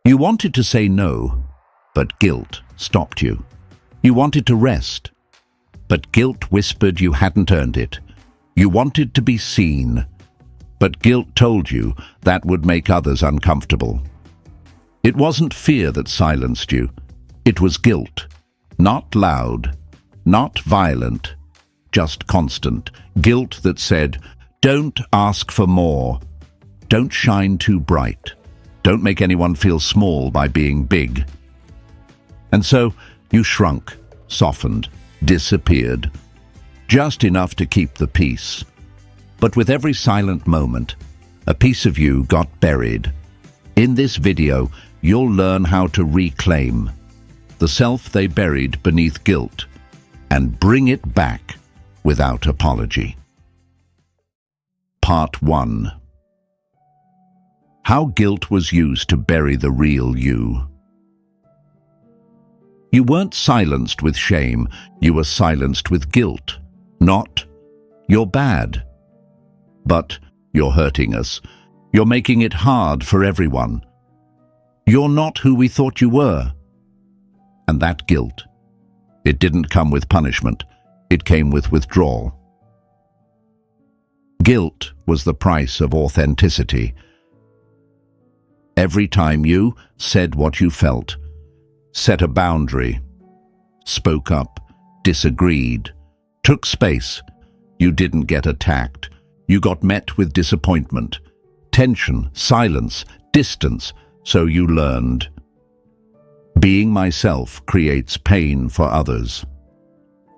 You wanted to say no, but guilt stopped you. You wanted to rest, but guilt whispered you hadn't earned it. You wanted to be seen, but guilt told you that would make others uncomfortable. It wasn't fear that silenced you. It was guilt. Not loud, not violent, just constant. Guilt that said, don't ask for more. Don't shine too bright. Don't make anyone feel small by being big. And so you shrunk, softened, disappeared. Just enough to keep the peace. But with every silent moment, a piece of you got buried. In this video, you'll learn how to reclaim the self they buried beneath guilt and bring it back without apology. Part 1. How guilt was used to bury the real you. You weren't silenced with shame, you were silenced with guilt. Not, you're bad, but you're hurting us. You're making it hard for everyone. You're not who we thought you were. And that guilt, it didn't come with punishment, it came with withdrawal. Guilt was the price of authenticity. Every time you said what you felt, set a boundary, spoke up, disagreed, took space, you didn't get attacked. You got met with disappointment, tension, silence, distance, so you learned. Being myself creates pain for others.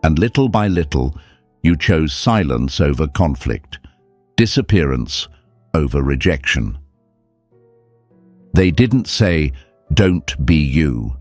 And little by little, you chose silence over conflict, disappearance over rejection. They didn't say, don't be you.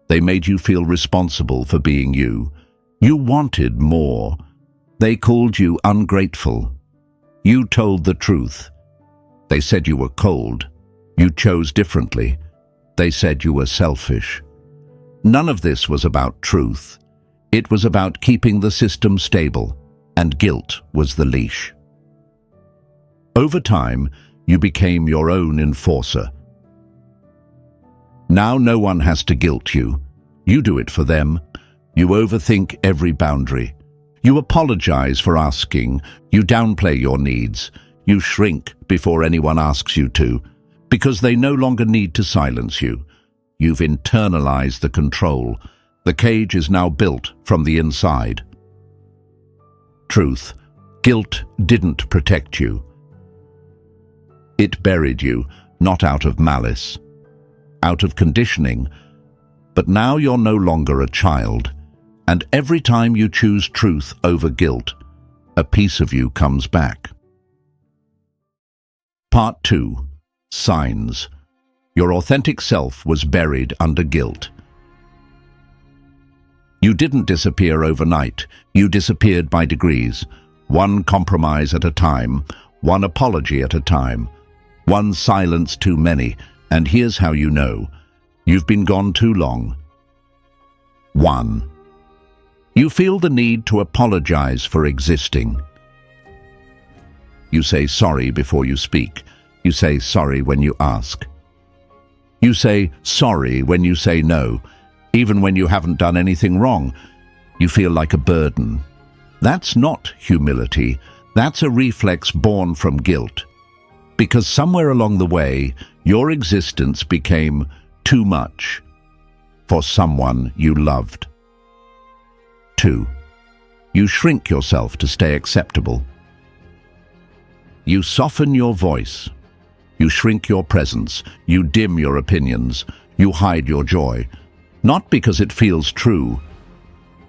They made you feel responsible for being you. You wanted more. They called you ungrateful. You told the truth. They said you were cold. You chose differently. They said you were selfish. None of this was about truth. It was about keeping the system stable, and guilt was the leash. Over time, you became your own enforcer. Now no one has to guilt you. You do it for them. You overthink every boundary. You apologize for asking. You downplay your needs. You shrink before anyone asks you to, because they no longer need to silence you. You've internalized the control. The cage is now built from the inside. Truth, guilt didn't protect you. It buried you, not out of malice, out of conditioning. But now you're no longer a child, and every time you choose truth over guilt, a piece of you comes back. Part 2. Signs. Your authentic self was buried under guilt. You didn't disappear overnight. You disappeared by degrees, one compromise at a time, one apology at a time, one silence too many, and here's how you know. You've been gone too long. 1. You feel the need to apologize for existing. You say sorry before you speak. You say sorry when you ask. You say sorry when you say no, even when you haven't done anything wrong. You feel like a burden. That's not humility. That's a reflex born from guilt. Because somewhere along the way, your existence became too much for someone you loved. 2. You shrink yourself to stay acceptable. You soften your voice. You shrink your presence. You dim your opinions. You hide your joy. Not because it feels true,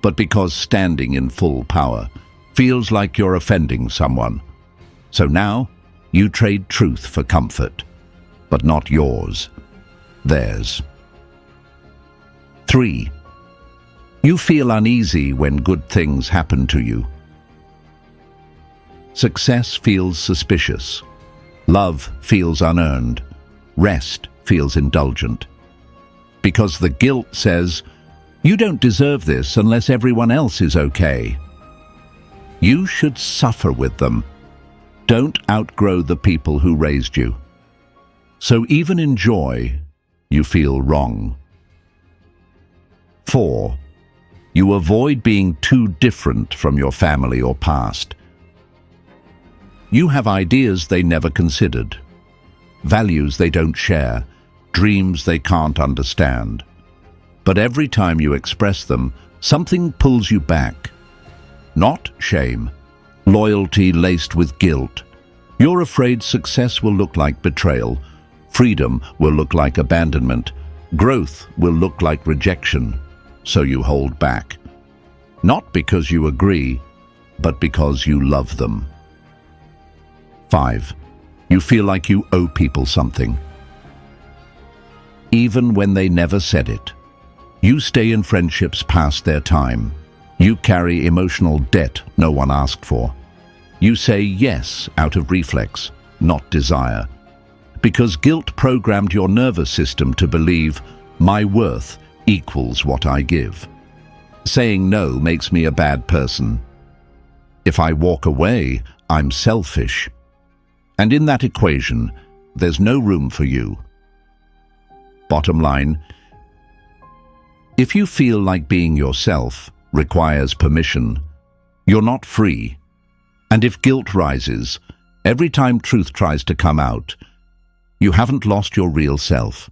but because standing in full power feels like you're offending someone. So now, you trade truth for comfort, but not yours, theirs. 3. You feel uneasy when good things happen to you. Success feels suspicious. Love feels unearned. Rest feels indulgent. Because the guilt says, you don't deserve this unless everyone else is okay. You should suffer with them. Don't outgrow the people who raised you. So even in joy, you feel wrong. 4. You avoid being too different from your family or past. You have ideas they never considered, values they don't share, dreams they can't understand. But every time you express them, something pulls you back. Not shame, loyalty laced with guilt. You're afraid success will look like betrayal, freedom will look like abandonment, growth will look like rejection, so you hold back. Not because you agree, but because you love them. 5. You feel like you owe people something. Even when they never said it. You stay in friendships past their time. You carry emotional debt no one asked for. You say yes out of reflex, not desire. Because guilt programmed your nervous system to believe my worth equals what I give. Saying no makes me a bad person. If I walk away, I'm selfish. And in that equation, there's no room for you. Bottom line, if you feel like being yourself requires permission, you're not free. And if guilt rises, every time truth tries to come out, you haven't lost your real self.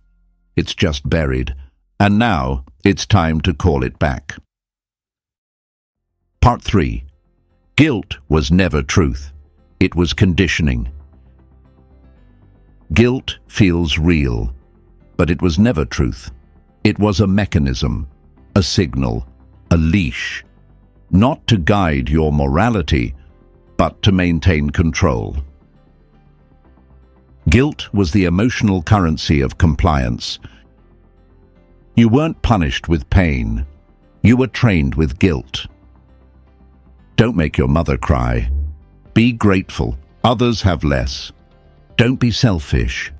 It's just buried, and now it's time to call it back. Part 3. Guilt was never truth. It was conditioning. Guilt feels real, but it was never truth. It was a mechanism, a signal, a leash, not to guide your morality, but to maintain control. Guilt was the emotional currency of compliance. You weren't punished with pain. You were trained with guilt. Don't make your mother cry. Be grateful. Others have less. Don't be selfish.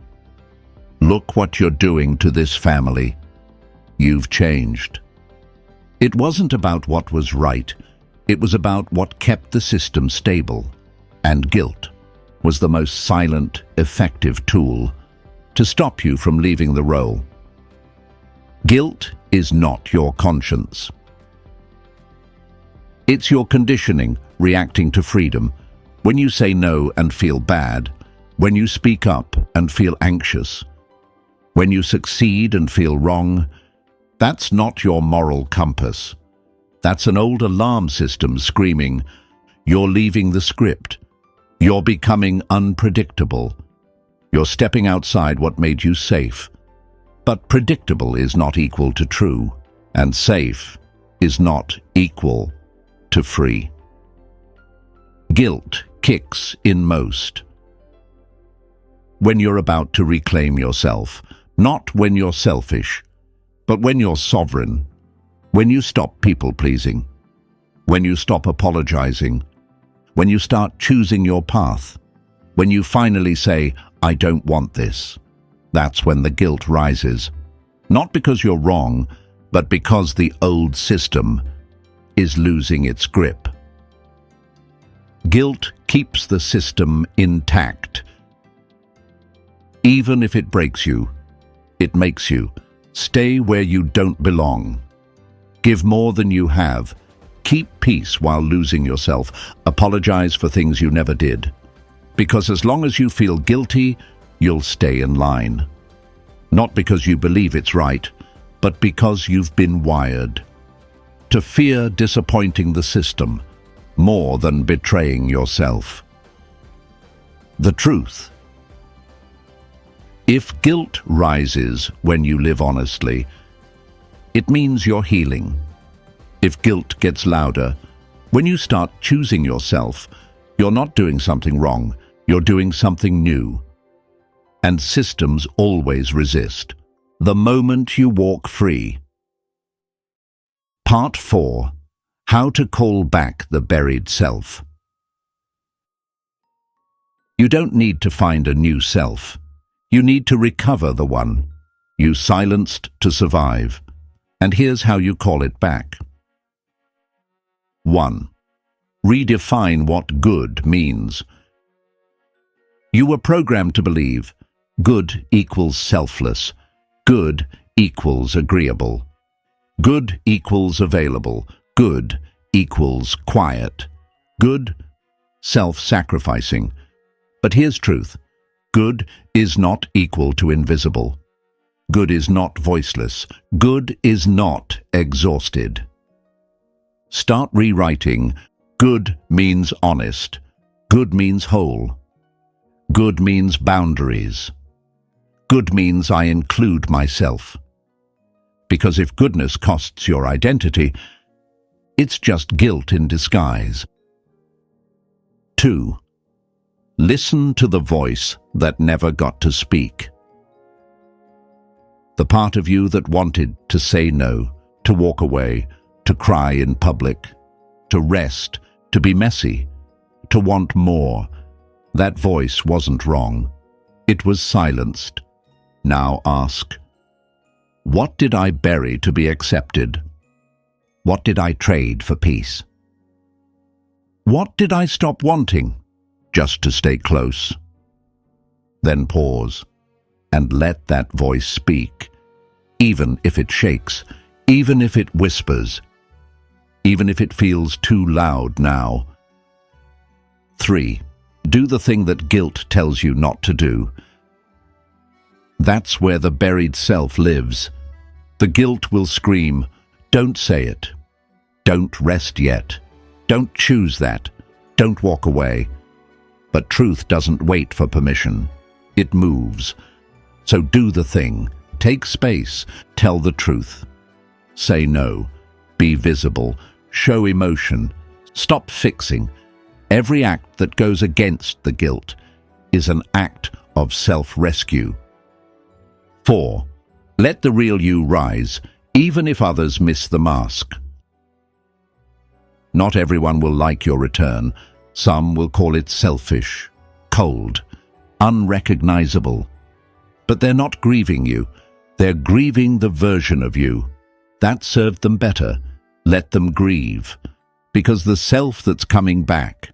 Look what you're doing to this family. You've changed. It wasn't about what was right. It was about what kept the system stable. And guilt was the most silent, effective tool to stop you from leaving the role. Guilt is not your conscience. It's your conditioning reacting to freedom. When you say no and feel bad, when you speak up and feel anxious, when you succeed and feel wrong, that's not your moral compass. That's an old alarm system screaming, you're leaving the script. You're becoming unpredictable. You're stepping outside what made you safe. But predictable is not equal to true, and safe is not equal to free. Guilt kicks in most when you're about to reclaim yourself, not when you're selfish, but when you're sovereign, when you stop people-pleasing, when you stop apologizing, when you start choosing your path, when you finally say, I don't want this. That's when the guilt rises, not because you're wrong, but because the old system is losing its grip. Guilt keeps the system intact. Even if it breaks you, it makes you. Stay where you don't belong. Give more than you have. Keep peace while losing yourself. Apologize for things you never did. Because as long as you feel guilty, you'll stay in line. Not because you believe it's right, but because you've been wired to fear disappointing the system more than betraying yourself. The truth. If guilt rises when you live honestly, it means you're healing. If guilt gets louder, when you start choosing yourself, you're not doing something wrong, you're doing something new. And systems always resist the moment you walk free. Part 4. How to call back the buried self. You don't need to find a new self. You need to recover the one you silenced to survive. And here's how you call it back. 1. Redefine what good means. You were programmed to believe Good equals selfless. Good equals agreeable. Good equals available. Good equals quiet. Good, self-sacrificing. But here's truth. Good is not equal to invisible. Good is not voiceless. Good is not exhausted. Start rewriting. Good means honest. Good means whole. Good means boundaries. Good means I include myself. Because if goodness costs your identity, it's just guilt in disguise. 2. Listen to the voice that never got to speak. The part of you that wanted to say no, to walk away, to cry in public, to rest, to be messy, to want more. That voice wasn't wrong. It was silenced. Now ask, what did I bury to be accepted? What did I trade for peace? What did I stop wanting just to stay close? Then pause and let that voice speak, even if it shakes, even if it whispers, even if it feels too loud now. 3. Do the thing that guilt tells you not to do. That's where the buried self lives. The guilt will scream, don't say it. Don't rest yet. Don't choose that. Don't walk away. But truth doesn't wait for permission. It moves. So do the thing. Take space. Tell the truth. Say no. Be visible. Show emotion. Stop fixing. Every act that goes against the guilt is an act of self-rescue. 4. Let the real you rise, even if others miss the mask. Not everyone will like your return. Some will call it selfish, cold, unrecognizable. But they're not grieving you. They're grieving the version of you. That served them better. Let them grieve, because the self that's coming back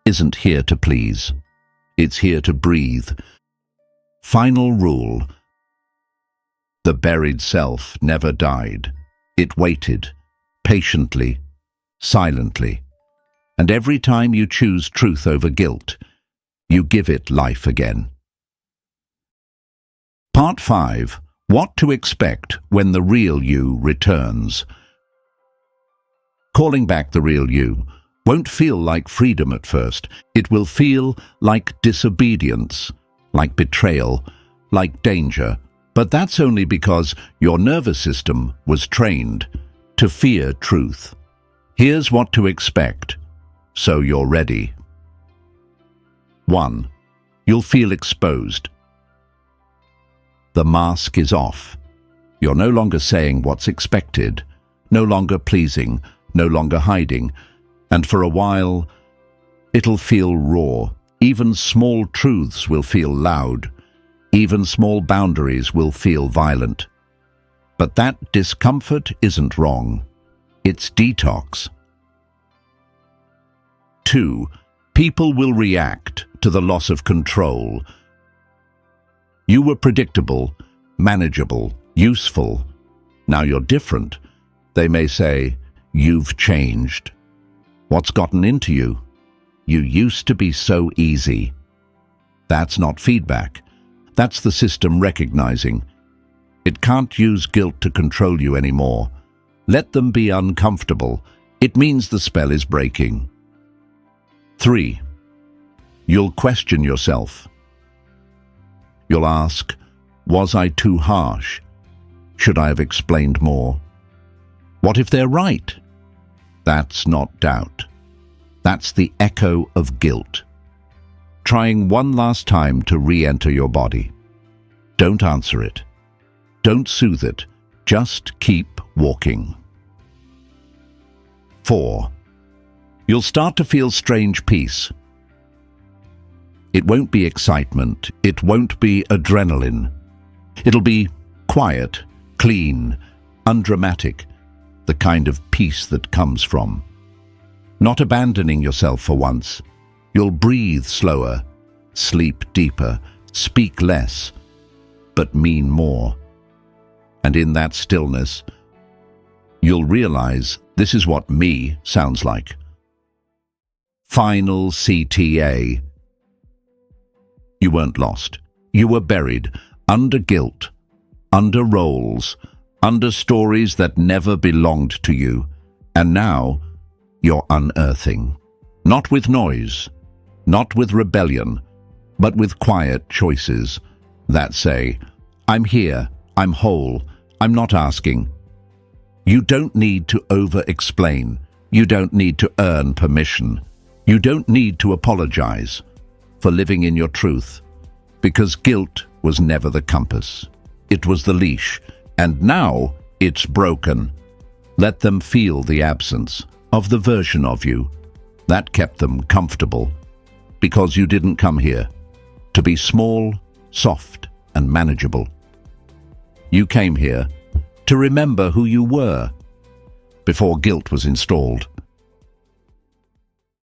isn't here to please. It's here to breathe. Final rule. The buried self never died. It waited, patiently, silently. And every time you choose truth over guilt, you give it life again. Part 5. What to expect when the real you returns. Calling back the real you won't feel like freedom at first. It will feel like disobedience, like betrayal, like danger. But that's only because your nervous system was trained to fear truth. Here's what to expect, so you're ready. 1. You'll feel exposed. The mask is off. You're no longer saying what's expected, no longer pleasing, no longer hiding. And for a while, it'll feel raw. Even small truths will feel loud. Even small boundaries will feel violent. But that discomfort isn't wrong. It's detox. 2. People will react to the loss of control. You were predictable, manageable, useful. Now you're different. They may say, you've changed. What's gotten into you? You used to be so easy. That's not feedback. That's the system recognizing. It can't use guilt to control you anymore. Let them be uncomfortable. It means the spell is breaking. 3. You'll question yourself. You'll ask, was I too harsh? Should I have explained more? What if they're right? That's not doubt. That's the echo of guilt. Trying one last time to re-enter your body. Don't answer it. Don't soothe it. Just keep walking. 4. You'll start to feel strange peace. It won't be excitement. It won't be adrenaline. It'll be quiet, clean, undramatic, the kind of peace that comes from not abandoning yourself for once. You'll breathe slower, sleep deeper, speak less, but mean more. And in that stillness, you'll realize this is what me sounds like. Final CTA. You weren't lost. You were buried under guilt, under roles, under stories that never belonged to you. And now you're unearthing. Not with noise, not with rebellion, but with quiet choices that say, I'm here, I'm whole, I'm not asking. You don't need to over-explain. You don't need to earn permission. You don't need to apologize for living in your truth, because guilt was never the compass. It was the leash, and now it's broken. Let them feel the absence of the version of you that kept them comfortable, because you didn't come here to be small, soft, and manageable. You came here to remember who you were before guilt was installed.